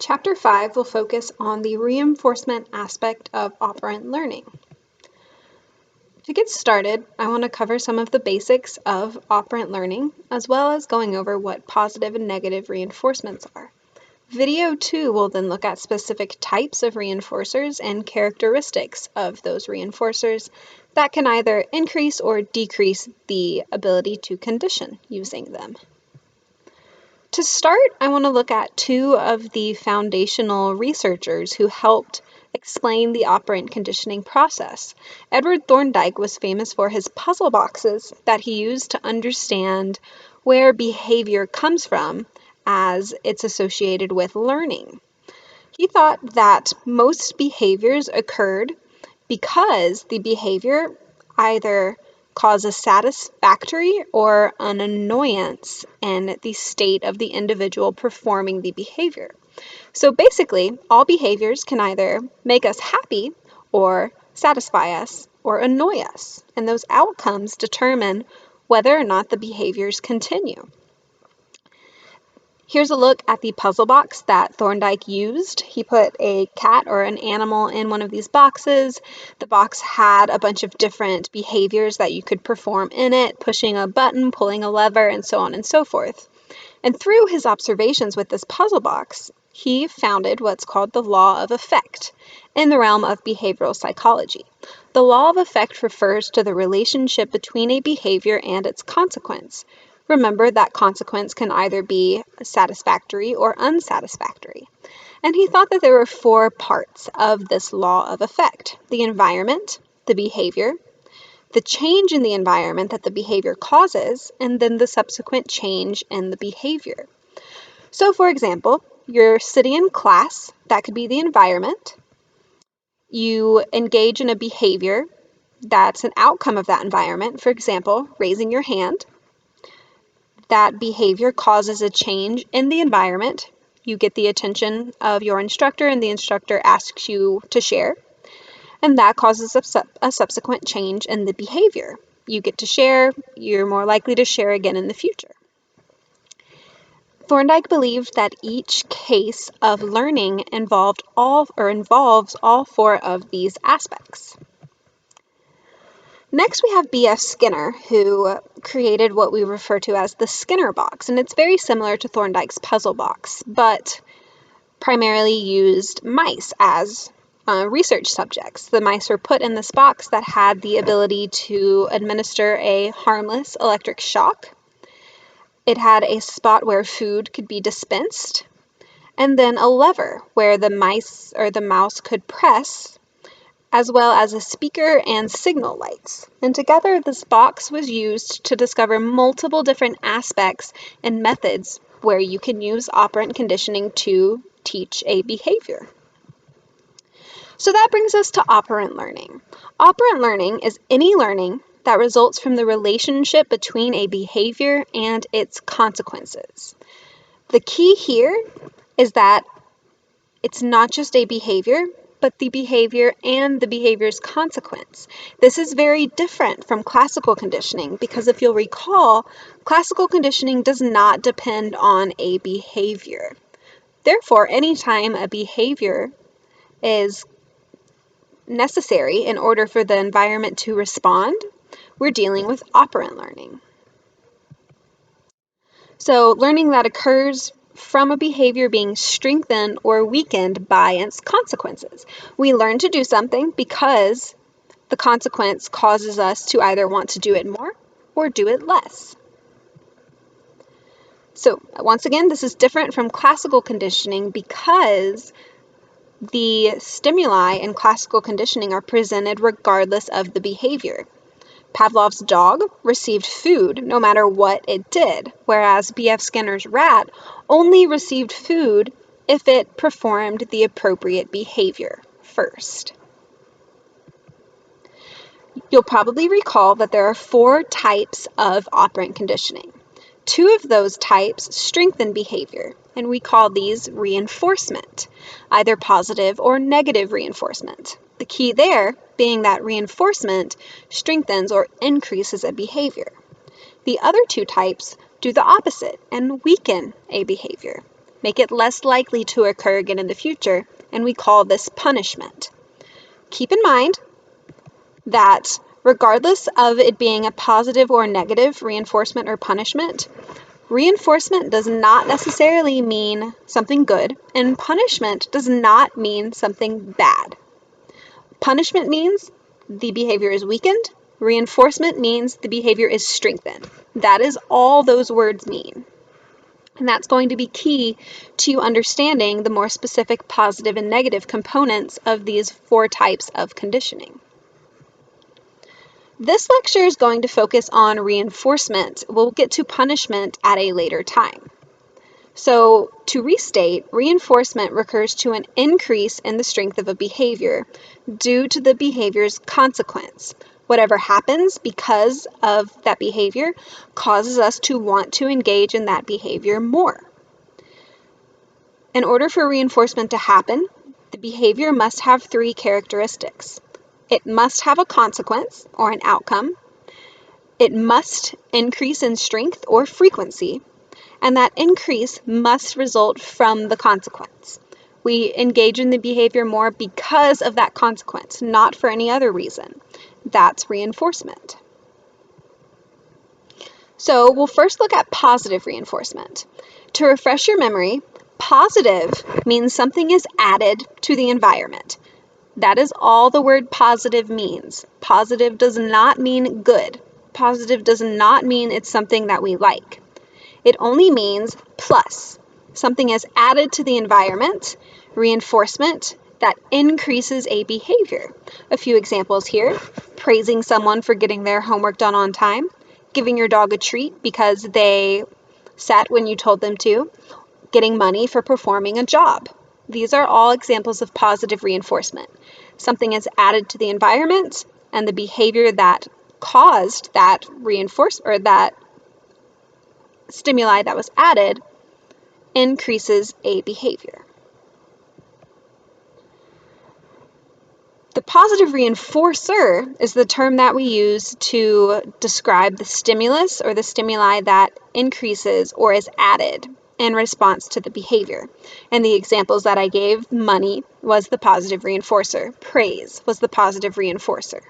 Chapter 5 will focus on the reinforcement aspect of operant learning. To get started, I want to cover some of the basics of operant learning, as well as going over what positive and negative reinforcements are. Video 2 will then look at specific types of reinforcers and characteristics of those reinforcers that can either increase or decrease the ability to condition using them. To start, I want to look at two of the foundational researchers who helped explain the operant conditioning process. Edward Thorndike was famous for his puzzle boxes that he used to understand where behavior comes from as it's associated with learning. He thought that most behaviors occurred because the behavior either cause a satisfactory or an annoyance in the state of the individual performing the behavior. So basically, all behaviors can either make us happy or satisfy us or annoy us, and those outcomes determine whether or not the behaviors continue. Here's a look at the puzzle box that Thorndike used. He put a cat or an animal in one of these boxes. The box had a bunch of different behaviors that you could perform in it, pushing a button, pulling a lever, and so on and so forth. And through his observations with this puzzle box, he founded what's called the law of effect in the realm of behavioral psychology. The law of effect refers to the relationship between a behavior and its consequence. Remember that consequence can either be satisfactory or unsatisfactory. And he thought that there were four parts of this law of effect: the environment, the behavior, the change in the environment that the behavior causes, and then the subsequent change in the behavior. So, for example, you're sitting in class, that could be the environment. You engage in a behavior that's an outcome of that environment, for example, raising your hand. That behavior causes a change in the environment. You get the attention of your instructor, and the instructor asks you to share. And that causes a subsequent change in the behavior. You get to share, you're more likely to share again in the future. Thorndike believed that each case of learning involves all four of these aspects. Next, we have B.F. Skinner, who created what we refer to as the Skinner box, and it's very similar to Thorndike's puzzle box, but primarily used mice as research subjects. The mice were put in this box that had the ability to administer a harmless electric shock. It had a spot where food could be dispensed, and then a lever where the mouse could press, as well as a speaker and signal lights. And together, this box was used to discover multiple different aspects and methods where you can use operant conditioning to teach a behavior. So that brings us to operant learning. Operant learning is any learning that results from the relationship between a behavior and its consequences. The key here is that it's not just a behavior, but the behavior and the behavior's consequence. This is very different from classical conditioning because if you'll recall, classical conditioning does not depend on a behavior. Therefore, anytime a behavior is necessary in order for the environment to respond, we're dealing with operant learning. So, learning that occurs from a behavior being strengthened or weakened by its consequences. We learn to do something because the consequence causes us to either want to do it more or do it less. So, once again, this is different from classical conditioning because the stimuli in classical conditioning are presented regardless of the behavior. Pavlov's dog received food no matter what it did, whereas B.F. Skinner's rat only received food if it performed the appropriate behavior first. You'll probably recall that there are four types of operant conditioning. Two of those types strengthen behavior, and we call these reinforcement, either positive or negative reinforcement. The key there being that reinforcement strengthens or increases a behavior. The other two types do the opposite and weaken a behavior. make it less likely to occur again in the future, and we call this punishment. Keep in mind that regardless of it being a positive or negative reinforcement or punishment, reinforcement does not necessarily mean something good, and punishment does not mean something bad. Punishment means the behavior is weakened. Reinforcement means the behavior is strengthened. That is all those words mean. And that's going to be key to understanding the more specific positive and negative components of these 4 types of conditioning. This lecture is going to focus on reinforcement. We'll get to punishment at a later time. So, to restate, reinforcement refers to an increase in the strength of a behavior due to the behavior's consequence. Whatever happens because of that behavior causes us to want to engage in that behavior more. In order for reinforcement to happen, the behavior must have 3 characteristics. It must have a consequence or an outcome. It must increase in strength or frequency, and that increase must result from the consequence. We engage in the behavior more because of that consequence, not for any other reason. That's reinforcement. So we'll first look at positive reinforcement. To refresh your memory, positive means something is added to the environment. That is all the word positive means. Positive does not mean good. Positive does not mean it's something that we like. It only means plus. Something is added to the environment, reinforcement, that increases a behavior. A few examples here: praising someone for getting their homework done on time, giving your dog a treat because they sat when you told them to, getting money for performing a job. These are all examples of positive reinforcement. Something is added to the environment, and the behavior that caused that reinforcement or that stimuli that was added increases a behavior. The positive reinforcer is the term that we use to describe the stimulus or the stimuli that increases or is added in response to the behavior. And the examples that I gave, money was the positive reinforcer, praise was the positive reinforcer.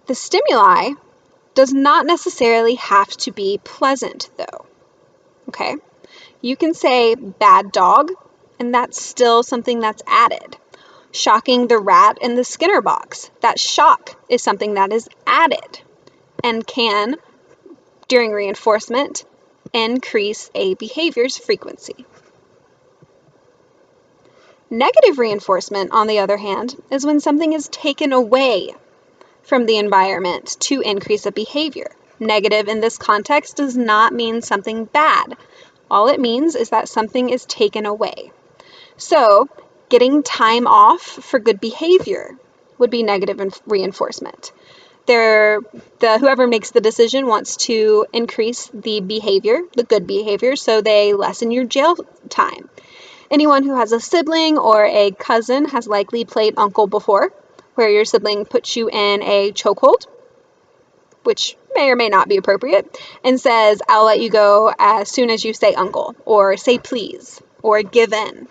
The stimuli does not necessarily have to be pleasant, though. Okay? You can say bad dog, and that's still something that's added. Shocking the rat in the Skinner box. That shock is something that is added and can, during reinforcement, increase a behavior's frequency. Negative reinforcement, on the other hand, is when something is taken away from the environment to increase a behavior. Negative in this context does not mean something bad. All it means is that something is taken away. So, getting time off for good behavior would be negative reinforcement. Whoever makes the decision wants to increase the behavior, the good behavior, so they lessen your jail time. Anyone who has a sibling or a cousin has likely played uncle before, where your sibling puts you in a chokehold, which may or may not be appropriate, and says, "I'll let you go as soon as you say uncle," or "say please," or "give in."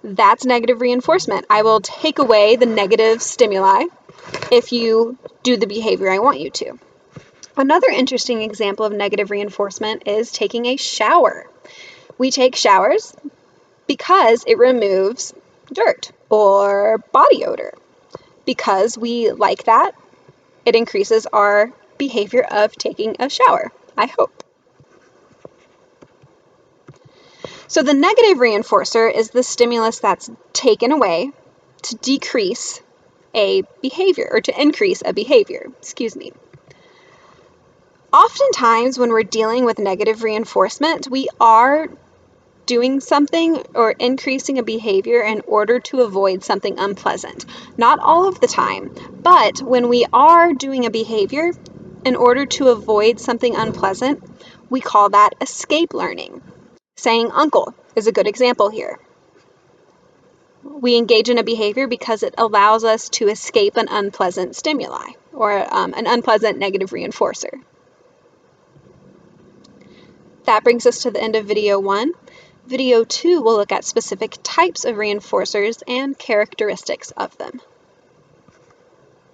That's negative reinforcement. I will take away the negative stimuli if you do the behavior I want you to. Another interesting example of negative reinforcement is taking a shower. We take showers because it removes dirt or body odor. Because we like that, it increases our behavior of taking a shower, I hope. So the negative reinforcer is the stimulus that's taken away to decrease a behavior, or to increase a behavior, Oftentimes when we're dealing with negative reinforcement, we are doing something or increasing a behavior in order to avoid something unpleasant. Not all of the time, but when we are doing a behavior in order to avoid something unpleasant, we call that escape learning. Saying uncle is a good example here. We engage in a behavior because it allows us to escape an unpleasant stimuli or an unpleasant negative reinforcer. That brings us to the end of video 1. Video 2 will look at specific types of reinforcers and characteristics of them.